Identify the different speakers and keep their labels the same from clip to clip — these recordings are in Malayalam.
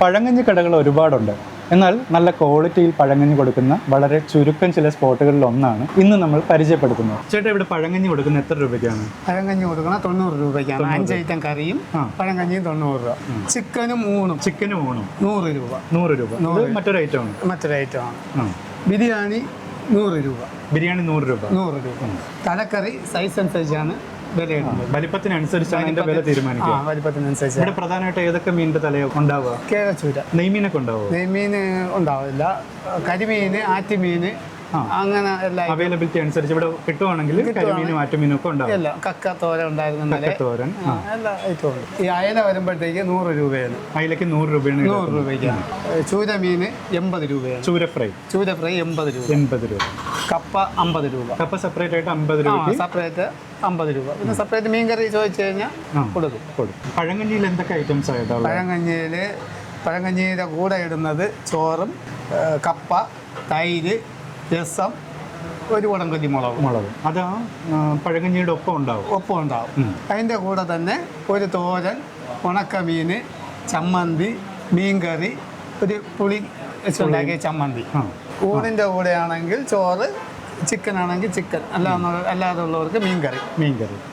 Speaker 1: പഴങ്കഞ്ഞി കടകൾ ഒരുപാടുണ്ട്. എന്നാൽ നല്ല ക്വാളിറ്റിയിൽ പഴങ്കഞ്ഞി കൊടുക്കുന്ന വളരെ ചുരുക്കം ചില സ്പോട്ടുകളിൽ ഒന്നാണ് ഇന്ന് നമ്മൾ പരിചയപ്പെടുത്തുന്നത്. ചേട്ടാ, ഇവിടെ പഴങ്കഞ്ഞി കൊടുക്കുന്ന എത്ര രൂപയ്ക്കാണ്?
Speaker 2: പഴങ്കഞ്ഞി കൊടുക്കണം 90 രൂപയ്ക്കാണ്. 5 ഐറ്റം കറിയും പഴങ്കഞ്ഞിയും 90 രൂപ. ചിക്കനും ഊണും 100 രൂപ.
Speaker 1: 100 രൂപ. ഇത് മറ്റൊരു ഐറ്റമാണ്.
Speaker 2: മറ്റൊരു ഐറ്റമാണ്. ബിരിയാണി 100 രൂപ.
Speaker 1: ബിരിയാണി 100 രൂപ.
Speaker 2: 100 രൂപ. തലക്കറി സൈസ് അനുസരിച്ചാണ് വിലയിടുന്നത്.
Speaker 1: വലിപ്പത്തിനനുസരിച്ചാണ് അതിന്റെ വില തീരുമാനിക്കുക.
Speaker 2: വലിപ്പത്തിനനുസരിച്ച്.
Speaker 1: ഇവിടെ പ്രധാനമായിട്ട് ഏതൊക്കെ മീനിന്റെ തലയോ ഉണ്ടാവുക?
Speaker 2: കേരച്ചൂര.
Speaker 1: നെയ്മീനൊക്കെ ഉണ്ടാവുക?
Speaker 2: നെയ്മീൻ ഉണ്ടാവില്ല. കരിമീന്, ആറ്റുമീന്, അങ്ങനെ എല്ലാം
Speaker 1: അവൈലബിലിറ്റി അനുസരിച്ച് ഇവിടെ കിട്ടുവാണെങ്കിൽ കരിമീനും ആറ്റുമീനും ഒക്കെ ഉണ്ടാവും.
Speaker 2: കക്കത്തോര ഉണ്ടായിരുന്ന എല്ലാ ഐറ്റവും ഉണ്ട്. ഈ അയല വരുമ്പോഴത്തേക്ക് 100 രൂപയാണ്.
Speaker 1: അയലക്ക് 100 രൂപയാണ്.
Speaker 2: 100 രൂപയ്ക്കാണ്. ചൂരമീന് 80 രൂപയാണ്.
Speaker 1: ചൂര ഫ്രൈ
Speaker 2: 80 രൂപ.
Speaker 1: 80 രൂപ.
Speaker 2: കപ്പ 50 രൂപ.
Speaker 1: കപ്പ സെപ്പറേറ്റ് ആയിട്ട് 50 രൂപ.
Speaker 2: സെപ്പറേറ്റ് 50 രൂപ. പിന്നെ സെപ്പറേറ്റ് മീൻകറി ചോദിച്ചു കഴിഞ്ഞാൽ കൊടുക്കും.
Speaker 1: പഴങ്കഞ്ഞിയിൽ എന്തൊക്കെ ഐറ്റംസ് ആയിട്ടാണ്?
Speaker 2: പഴങ്കഞ്ഞിയുടെ കൂടെ ഇടുന്നത് ചോറും, കപ്പ, തൈര്, രസം, ഒരു കുടംകൊല്ലി മുളക്.
Speaker 1: അത് പഴങ്കഞ്ഞിയുടെ ഒപ്പം ഉണ്ടാവും.
Speaker 2: അതിൻ്റെ കൂടെ തന്നെ ഒരു തോരൻ, ഉണക്കമീൻ, ചമ്മന്തി, മീൻകറി, ഒരു പുളി വെച്ചുണ്ടാക്കിയ ചമ്മന്തി. ഊണിൻ്റെ കൂടെ ആണെങ്കിൽ ചോറ്, ചിക്കൻ ആണെങ്കിൽ ചിക്കൻ, അല്ലാതെ ഉള്ളവർക്ക് മീൻകറി.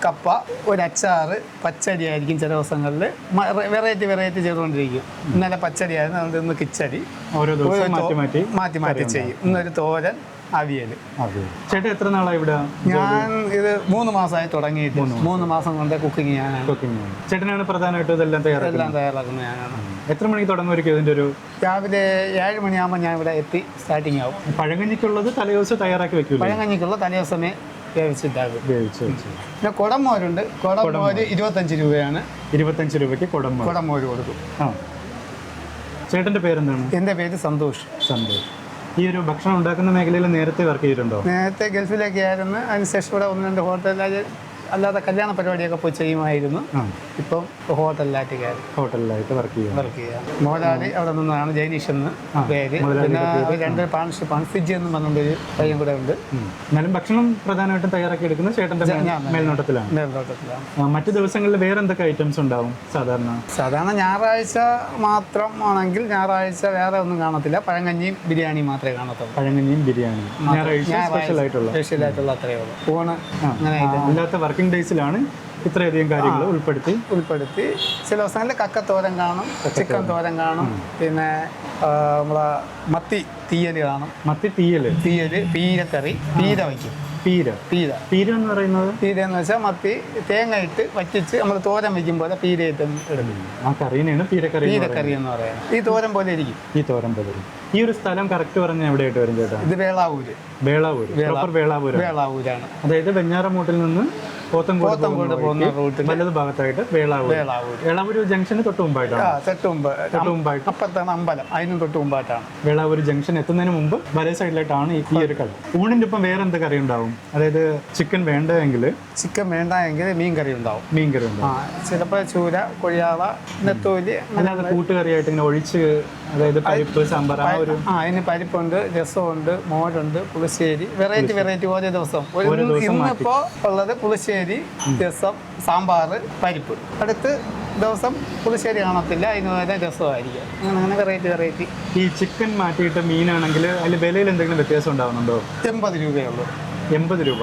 Speaker 2: കപ്പ, ഒരു അച്ചാറ്, പച്ചടി ആയിരിക്കും ചില ദിവസങ്ങളിൽ. വെറൈറ്റി ചെയ്തുകൊണ്ടിരിക്കും. ഇന്നലെ പച്ചടി ആയിരുന്നു, അതുകൊണ്ട് ഇന്ന് കിച്ചടി.
Speaker 1: ഓരോ ദിവസം
Speaker 2: മാറ്റി ചെയ്യും. ഇന്നൊരു തോരൻ, അവിയൽ.
Speaker 1: ചേട്ടാ, എത്ര നാളായി ഇവിടെ?
Speaker 2: ഞാൻ ഇത് 3 മാസമായി തുടങ്ങിയിട്ട്. 3 മാസം കൊണ്ട് കുക്കിംഗ് ഞാനാണ്.
Speaker 1: ചേട്ടനാണ് പ്രധാനമായിട്ടും ഇതെല്ലാം
Speaker 2: തയ്യാറാക്കുന്നത് ഞാനാണ്.
Speaker 1: എത്ര മണിക്ക് തുടങ്ങുമായിരിക്കും ഇതിന്റെ ഒരു?
Speaker 2: രാവിലെ 7 മണിയാകുമ്പോൾ ഞാൻ ഇവിടെ എത്തി സ്റ്റാർട്ടിങ് ആവും.
Speaker 1: പഴങ്കഞ്ഞിക്കുള്ളത് തലേദിവസം തയ്യാറാക്കി വെക്കും.
Speaker 2: പഴങ്കഞ്ഞിക്കുള്ള തലേദിവസമേ വേവിച്ചിട്ടാകും. പിന്നെ കുടംമോരുണ്ട്. കുടംമോര് 25 രൂപയാണ്.
Speaker 1: 25 രൂപയ്ക്ക്
Speaker 2: കുടംമോര് കൊടുക്കും.
Speaker 1: ചേട്ടന്റെ പേരെന്താണ്?
Speaker 2: എൻ്റെ പേര് സന്തോഷ്.
Speaker 1: ഈ ഒരു ഭക്ഷണം ഉണ്ടാക്കുന്ന മേഖലയിൽ നേരത്തെ വർക്ക് ചെയ്തിട്ടുണ്ടോ?
Speaker 2: നേരത്തെ ഗൾഫിലൊക്കെ ആയിരുന്നു. അതിനുശേഷം ഇവിടെ 1-2 ഹോട്ടലിൽ അല്ലാതെ കല്യാണ പരിപാടിയൊക്കെ പോയി ചെയ്യുമായിരുന്നു. ഇപ്പം ഹോട്ടലിലായിട്ട് വർക്ക് ചെയ്യാം. മോലാലി അവിടെ നിന്നാണ്, ജൈനീഷ് എന്ന് പേര്. പിന്നെ 2 പാർട്ണർഷിപ്പാണ്. ഫിജി എന്ന് പറഞ്ഞൊരു പയ്യൻ കൂടെ ഉണ്ട്.
Speaker 1: എന്നാലും ഭക്ഷണം പ്രധാനമായിട്ടും തയ്യാറാക്കി എടുക്കുന്ന ചേട്ടന്റെ മേൽനോട്ടത്തിലാണ്. മറ്റു ദിവസങ്ങളിൽ വേറെ എന്തൊക്കെ ഐറ്റംസ് ഉണ്ടാവും?
Speaker 2: സാധാരണ ഞായറാഴ്ച മാത്രം ആണെങ്കിൽ ഞായറാഴ്ച വേറെ ഒന്നും കാണത്തില്ല. പഴങ്കഞ്ഞിയും ബിരിയാണിയും മാത്രമേ കാണത്തുള്ളൂ.
Speaker 1: പഴങ്കഞ്ഞിയും ബിരിയാണി
Speaker 2: സ്പെഷ്യലായിട്ടുള്ള അത്രയേ ഉള്ളൂ. ഊണ് അങ്ങനെ
Speaker 1: അല്ലാത്ത വർക്കിംഗ് ഡേയ്സിലാണ് ഇത്രയധികം കാര്യങ്ങൾ ഉൾപ്പെടുത്തി
Speaker 2: ചില ദിവസങ്ങളിൽ കക്കത്തോരൻ കാണും, ചിക്കൻ തോരൻ കാണും, പിന്നെ നമ്മളെ മത്തി തീയൽ കാണും. പീരക്കറി, പീര വയ്ക്കും.
Speaker 1: പീര എന്ന് പറയുന്നത്?
Speaker 2: പീര എന്ന് വെച്ചാൽ മത്തി തേങ്ങ ഇട്ട് വറ്റിച്ച് നമ്മൾ തോരൻ വയ്ക്കും പോലെ പീരയിട്ട് എടുക്കും.
Speaker 1: ആ കറീനെയാണ് പീരക്കറി
Speaker 2: എന്ന് പറയുന്നത്. ഈ തോരൻ പോലെ ഇരിക്കും.
Speaker 1: ഈ ഒരു സ്ഥലം കറക്റ്റ് പറഞ്ഞാൽ എവിടെയായിട്ട് വരും ചേട്ടാ?
Speaker 2: ഇത് വേളാവൂരാണ്.
Speaker 1: അതായത് വെഞ്ഞാറമൂട്ടിൽ നിന്ന് പോത്തങ്കോട് പോകുന്ന റൂട്ടിൽ വലത് ഭാഗത്തായിട്ട് വേളാവൂർ ജംഗ്ഷന് തൊട്ട് മുമ്പായിട്ടാണ്.
Speaker 2: അപ്പുറത്താണ് അമ്പലം, അതിനും തൊട്ട് മുമ്പായിട്ടാണ്.
Speaker 1: വേളാവൂർ ജംഗ്ഷൻ എത്തുന്നതിന് മുമ്പ് വലത് സൈഡിലായിട്ടാണ് ഈ ഒരു കട. ഊണിന്റെ ഒപ്പം വേറെ എന്ത് കറി ഉണ്ടാവും? അതായത് ചിക്കൻ വേണ്ടെങ്കിൽ
Speaker 2: മീൻ കറി ഉണ്ടാവും. ചിലപ്പോൾ ചൂര, കൊഴിയാള, നെത്തോലി.
Speaker 1: അല്ലാതെ കൂട്ടുകറിയായിട്ട് ഇങ്ങനെ ഒഴിച്ച്, അതായത് പരിപ്പ്, സാമ്പാർ,
Speaker 2: അതിന് പരിപ്പുണ്ട്, രസമുണ്ട്, മോരുണ്ട്, പുളിശ്ശേരി. വെറൈറ്റി ഓരോ ദിവസം. ഇന്നിപ്പോ ഉള്ളത് പുളിശ്ശേരി, രസം, സാമ്പാർ, പരിപ്പ്. അടുത്ത ദിവസം പുളിശ്ശേരി കാണത്തില്ല, അതിന് പകരം രസമായിരിക്കും. അങ്ങനെ വെറൈറ്റി.
Speaker 1: ഈ ചിക്കൻ മാറ്റിയിട്ട് മീനാണെങ്കിൽ അതിൽ വിലയിൽ എന്തെങ്കിലും വ്യത്യാസം ഉണ്ടാവുന്നുണ്ടോ?
Speaker 2: 80 രൂപയുള്ളൂ.
Speaker 1: 80 രൂപ.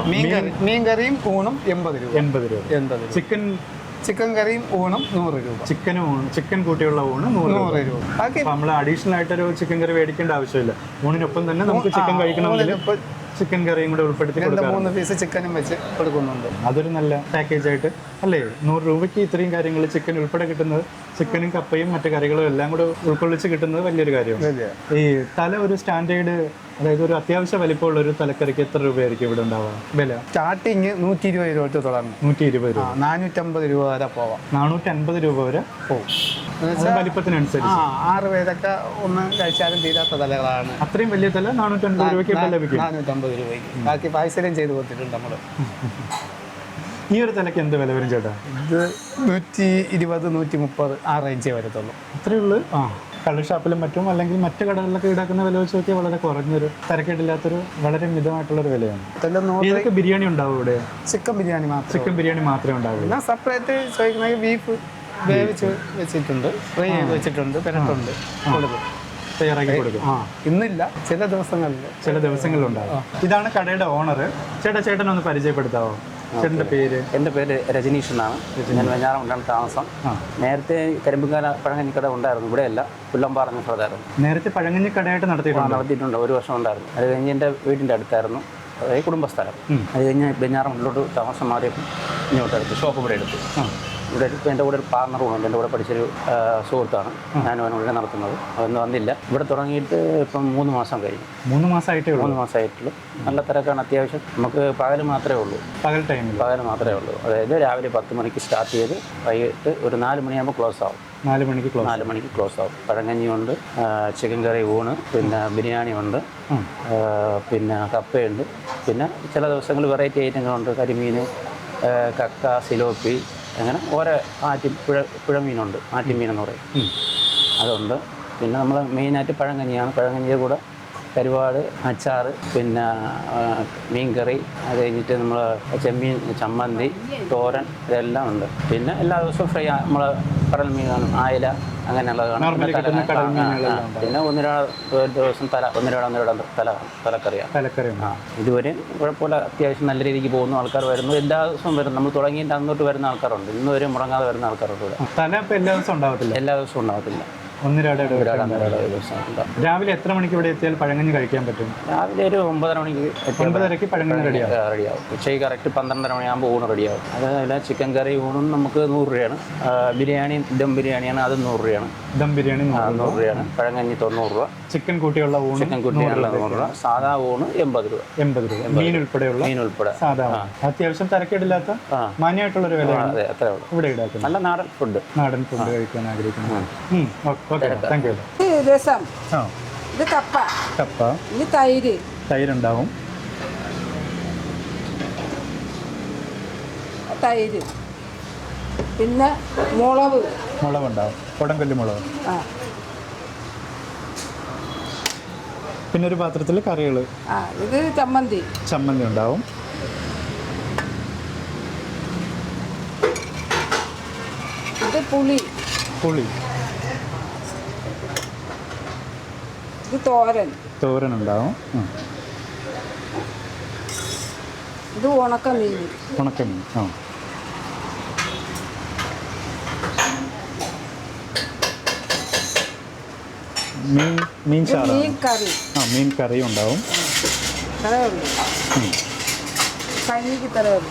Speaker 2: മീൻ കറിയും ഊണും 80 രൂപ. ചിക്കൻ കറിയും ഊണും 100 രൂപ.
Speaker 1: ചിക്കൻ കൂട്ടിയുള്ള ഊണ് 100 രൂപ. നമ്മൾ അഡീഷണൽ ആയിട്ടൊരു ചിക്കൻ കറി മേടിക്കേണ്ട ആവശ്യമില്ല. ഊണിനൊപ്പം തന്നെ നമുക്ക് ചിക്കൻ കഴിക്കണമെങ്കിൽ ചിക്കൻ കറിയും കൂടെ ഉൾപ്പെടുത്തി
Speaker 2: 3 പീസ് ചിക്കനും വെച്ച് കൊടുക്കുന്നുണ്ട്.
Speaker 1: അതൊരു നല്ല പാക്കേജ് ആയിട്ട് അല്ലേ? 100 രൂപയ്ക്ക് ഇത്രയും കാര്യങ്ങൾ ചിക്കൻ ഉൾപ്പെടെ കിട്ടുന്നത്, ചിക്കനും കപ്പയും മറ്റു കറികളും എല്ലാം കൂടെ ഉൾക്കൊള്ളിച്ച് കിട്ടുന്നത് വലിയൊരു കാര്യമാണ്. ഈ തല ഒരു സ്റ്റാൻഡേർഡ്, അതായത് ഒരു അത്യാവശ്യ വലിപ്പമുള്ള ഒരു തലക്കറിക്ക് എത്ര രൂപയായിരിക്കും ഇവിടെ ഉണ്ടാവുക വില?
Speaker 2: സ്റ്റാർട്ടിങ് 120 രൂപ തൊട്ട് തുടങ്ങും.
Speaker 1: 120 രൂപ.
Speaker 2: 450 രൂപ വരെ പോവാം.
Speaker 1: 450 രൂപ വരെ പോകും. വലിപ്പത്തിനനുസരിച്ച്
Speaker 2: 6 പേരൊക്കെ ഒന്നും കഴിച്ചാലും തീരാത്ത തലകളാണ്.
Speaker 1: അത്രയും വലിയ തല 450 രൂപയ്ക്ക് ലഭിക്കും.
Speaker 2: 450 രൂപയ്ക്ക്. ബാക്കി പാഴ്സലും ചെയ്ത് കൊടുത്തിട്ടുണ്ട് നമ്മൾ.
Speaker 1: ഈ ഒരു തലയ്ക്ക് എന്ത് വില വരും ചേട്ടാ?
Speaker 2: ഇത് 120, 130 ആ റേഞ്ചേ വരത്തുള്ളൂ.
Speaker 1: അത്രയേ ഉള്ളൂ. കള്ള് ഷാപ്പിലും മറ്റും അല്ലെങ്കിൽ മറ്റു കടകളിലൊക്കെ ഈടാക്കുന്ന വില വെച്ച് നോക്കിയാൽ വളരെ കുറഞ്ഞൊരു, തരക്കേടില്ലാത്തൊരു, വളരെ മിതമായിട്ടുള്ളൊരു വിലയാണ്. ഏതൊക്കെ ബിരിയാണി ഉണ്ടാവും ഇവിടെ?
Speaker 2: ചിക്കൻ ബിരിയാണി മാത്രമേ
Speaker 1: ഉണ്ടാവുള്ളൂ.
Speaker 2: സെപ്പറേറ്റ് ചോദിക്കണമെങ്കിൽ ബീഫ് വേവിച്ച് വെച്ചിട്ടുണ്ട്, ഫ്രൈ ചെയ്ത് വെച്ചിട്ടുണ്ട്, പെരട്ടുണ്ട് കൊടുക്കും,
Speaker 1: തയ്യാറാക്കി കൊടുക്കും.
Speaker 2: ഇന്നില്ല, ചില
Speaker 1: ദിവസങ്ങളിലുണ്ടാവും. ഇതാണ് കടയുടെ ഓണർ. ചേട്ടനൊന്ന് പരിചയപ്പെടുത്താവോ? ചേട്ടൻ്റെ പേര്?
Speaker 3: എൻ്റെ പേര് രജനീഷ് എന്നാണ്. ഞാൻ വെഞ്ഞാറമുണ്ടാണ് താമസം. നേരത്തെ കരിമ്പുകാല പഴങ്കഞ്ഞിക്കട ഉണ്ടായിരുന്നു, ഇവിടെയല്ല, പുല്ലമ്പാറ എന്ന സ്ഥലത്തായിരുന്നു.
Speaker 1: നേരത്തെ പഴങ്കഞ്ഞിക്കടയായിട്ട്
Speaker 3: നടത്തിയിട്ടുണ്ട്, 1 വർഷം ഉണ്ടായിരുന്നു. അത് കഴിഞ്ഞ് എൻ്റെ വീടിൻ്റെ അടുത്തായിരുന്നു, അതായത് കുടുംബസ്ഥലം. അത് കഴിഞ്ഞ് വെഞ്ഞാറമുണ്ടിലോട്ട് താമസം മാറിയപ്പോൾ ഇങ്ങോട്ടെടുത്തു, ഷോപ്പ് ഇവിടെ എടുത്തു. ഇവിടെ ഇപ്പോൾ എൻ്റെ കൂടെ ഒരു പാർട്ണർ ഉണ്ട്, എൻ്റെ കൂടെ പഠിച്ചൊരു സുഹൃത്താണ്. ഞാനും അവനോട് നടത്തുന്നത്. അതൊന്നും വന്നില്ല. ഇവിടെ തുടങ്ങിയിട്ട് ഇപ്പം 3 മാസം കഴിഞ്ഞു.
Speaker 1: 3 മാസമായിട്ടേ ഉള്ളൂ.
Speaker 3: 3 മാസമായിട്ടുള്ളൂ. നല്ല തിരക്കാണ് അത്യാവശ്യം. നമുക്ക് പകൽ മാത്രമേ ഉള്ളൂ.
Speaker 1: പകൽ മാത്രമേ ഉള്ളൂ.
Speaker 3: അതായത് രാവിലെ 10 മണിക്ക് സ്റ്റാർട്ട് ചെയ്ത് വൈകിട്ട് ഒരു 4 മണിയാകുമ്പോൾ ക്ലോസ് ആവും.
Speaker 1: 4 മണിക്ക്
Speaker 3: ക്ലോസ് ആവും. പഴങ്കഞ്ഞിയുണ്ട്, ചിക്കൻ കറി ഊണ്, പിന്നെ ബിരിയാണി ഉണ്ട്, പിന്നെ കപ്പയുണ്ട്, പിന്നെ ചില ദിവസങ്ങൾ വെറൈറ്റി ഐറ്റങ്ങളുണ്ട്, കരിമീൻ, കക്ക, സിലോപ്പി, അങ്ങനെ ഓരോ പുഴമീനുണ്ട്, ആറ്റിമീനെന്ന് പറയും, അതുണ്ട്. പിന്നെ നമ്മൾ മെയിനായിട്ട് പഴങ്കഞ്ഞിയാണ്. പഴങ്കഞ്ഞിയുടെ കൂടെ കരുവാട്, അച്ചാർ, പിന്നെ മീൻകറി, അത് കഴിഞ്ഞിട്ട് നമ്മൾ ചെമ്മീൻ, ചമ്മന്തി, തോരൻ, ഇതെല്ലാം ഉണ്ട്. പിന്നെ എല്ലാ ദിവസവും ഫ്രൈ നമ്മൾ കടൽ മീനാണ്, ആയില, അങ്ങനെയുള്ളതാണ്. പിന്നെ ഒരു ദിവസം തലക്കറിയാണ്. ഇതുവരെ കുഴപ്പമില്ല, അത്യാവശ്യം നല്ല രീതിക്ക് പോകുന്ന ആൾക്കാർ വരുന്നു. എല്ലാ ദിവസവും വരും. നമ്മൾ തുടങ്ങിയിട്ട് അന്നോട്ട് വരുന്ന ആൾക്കാരുണ്ട്, ഇന്ന് വരെ മുടങ്ങാതെ വരുന്ന ആൾക്കാരുണ്ട് ഇവിടെ.
Speaker 1: എല്ലാ ദിവസവും ഉണ്ടാവത്തില്ല.
Speaker 3: എല്ലാ ദിവസവും ഉണ്ടാവത്തില്ല.
Speaker 1: രാവിലെ എത്ര മണിക്ക് ഇവിടെ എത്തിയാൽ പഴങ്കഞ്ഞി കഴിക്കാൻ പറ്റും?
Speaker 3: രാവിലെ ഒരു 9:30 മണിക്ക്
Speaker 1: 9:30 പഴങ്കഞ്ഞി
Speaker 3: റെഡിയാവും. ഉച്ചയ്ക്ക് കറക്റ്റ് 12:30 മണിയാകുമ്പോൾ ഊണ് റെഡിയാവും. അതേപോലെ ചിക്കൻ കറി ഊണും നമുക്ക് 100 രൂപയാണ്. ബിരിയാണി ദം ബിരിയാണിയാണ്, അത് 100 രൂപയാണ്.
Speaker 1: ദം ബിരിയാണി
Speaker 3: 100 രൂപയാണ്. പഴങ്കഞ്ഞി 90 രൂപ.
Speaker 1: ചിക്കൻ കൂട്ടിയുള്ള ഊണ്
Speaker 3: 100 രൂപ. സാധാ ഊണ് 80 രൂപ. മീൻ ഉൾപ്പെടെ
Speaker 1: സാധാ. അത്യാവശ്യം തരക്കേടില്ലാത്ത മാന്യമായിട്ടുള്ളൊരു വിലയാണ്.
Speaker 3: അതെ, അത്രേ ഉള്ളൂ.
Speaker 1: ഇവിടെ ഈടാക്കുന്നത്
Speaker 3: നല്ല നാടൻ ഫുഡ്
Speaker 1: കഴിക്കാൻ ആഗ്രഹിക്കുന്നു. Thank you.
Speaker 4: രസം, ഇത് കപ്പ, ഇത്
Speaker 1: തൈരുണ്ടാവും,
Speaker 4: തൈര്, പിന്നെ
Speaker 1: മുളകുണ്ടാവും, കൊടംകൊല്ലി മുളക്. പിന്നെ ഒരു പാത്രത്തിൽ കറികൾ,
Speaker 4: ഇത് ചമ്മന്തി
Speaker 1: ഉണ്ടാവും.
Speaker 4: ഇത് പുളി, ഇത് തോരൻ ഉണ്ടാവും. ഇത് ഉണക്കമീൻ.
Speaker 1: മീൻ കറി ഉണ്ടാവും.
Speaker 4: കഞ്ഞിക്ക് തരേ ഉള്ളൂ.